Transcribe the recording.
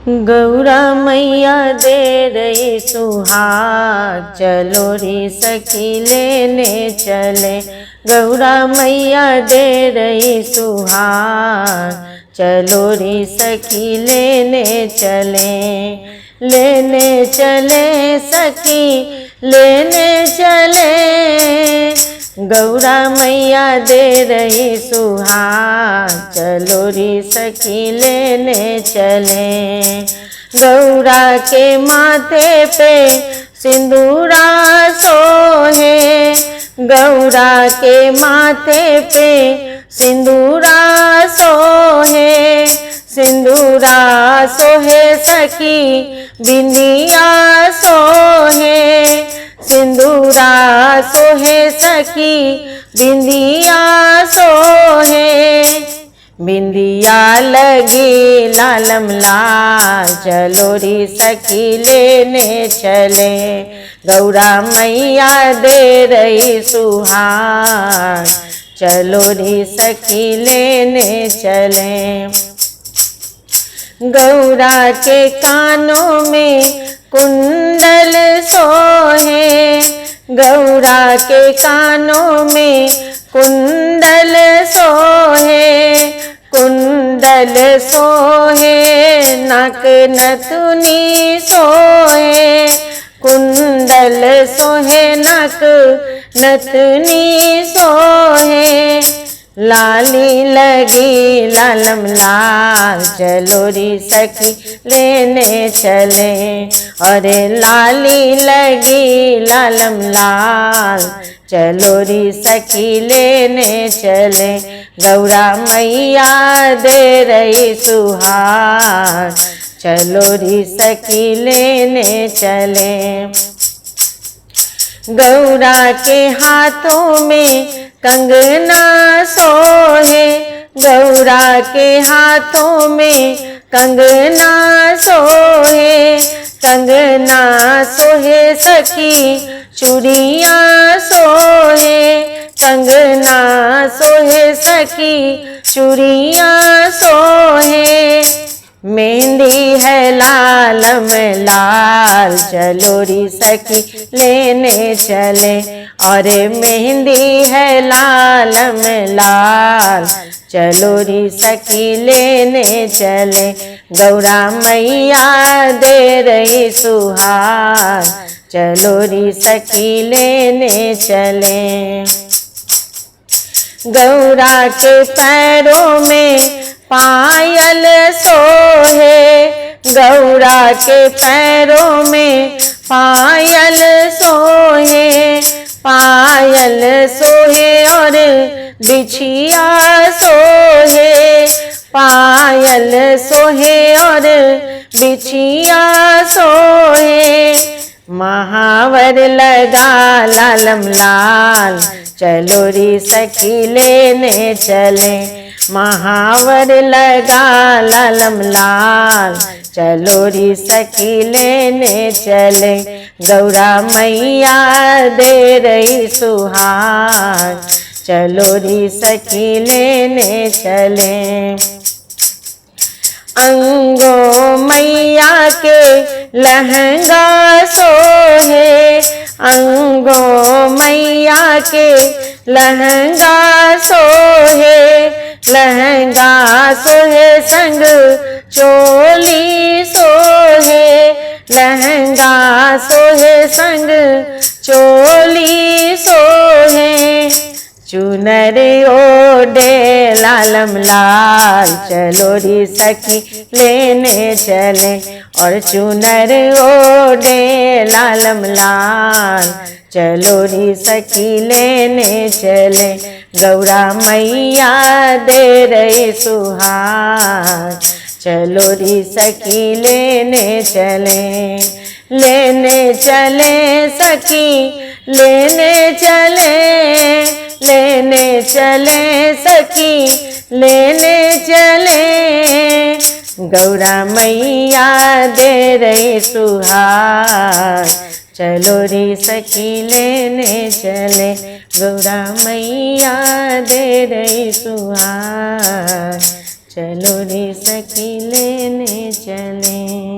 गौरा मैया दे रही सुहाग, चलो रे सखी लेने चले। गौरा मैया दे रही सुहाग, चलो रे सखी लेने चले। लेने चले सखी लेने चले, गौरा मैया दे रही सुहाग, चलो रे सखी लेने चले। गौरा के माथे पे सिंदूरा सोहे, गौरा के माथे पे सिंदूरा सोहे। सिंदूरा सोहे सखी बिंदिया सोहे, सिंदूरा सोहे सखी बिंदिया सोहे। बिंदिया लगी लालम लाल, चलो रे सखी लेने चले। गौरा मैया दे रही सुहाग, चलो रे सखी लेने चले। गौरा के कानों में कुंडल सोहे, गौरा के कानों में कुंडल सोहे। कुंडल सोहे नाक नथुनी सोहे, कुंडल सोहे नाक नथुनी सोहे। लाली लगी लालम लाल, चलो रे सखी लेने चले। अरे लाली लगी लालम लाल, चलो रे सखी लेने चले। गौरा मैया दे रही सुहाग, चलो रे सखी लेने चले। गौरा के हाथों में कंगना सोहे, गौरा के हाथों में कंगना सोहे। कंगना सोहे सखी चूड़िया सोहे, कंगना सोहे सखी चूड़िया सोहे। मेहंदी है लालम लाल, चलो रे सखी लेने चले। और मेहंदी है लालम लाल, चलो रे सखी लेने चले। गौरा मैया दे रही सुहाग, चलो रे सखी लेने चले। गौरा के पैरों में पायल सोहे, गौरा के पैरों में पायल सोहे। पायल सोहे और बिछिया सोहे, पायल सोहे और बिछिया सोहे। महावर लगा लालम लाल, चलो रे सखी लेने चले। महावर लगा लालम लाल, चलो रे सखी लेने चले। गौरा मैया दे रही सुहाग, चलो रे सखी लेने चले। अंगों मैया के लहंगा सोहे, अंगों मैया के लहंगा सोहे। लहंगा सोहे संग चोली सोहे, लहंगा सोहे संग चोली सोहे। चुनर ओढ़े लालम लाल, चलो रे सखी लेने चले। और चुनर ओढ़े लालम लाल, चलो रे सखी लेने चले। गौरा मैया दे रही सुहाग, चलो रे सखी लेने चले। लेने चले सखी लेने चले, लेने चले सखी लेने चले। गौरा मैया दे रही सुहाग, चलो रे सखी लेने चले। गौरा मैया दे रही सुहाग, चलो रे सखी लेने चले।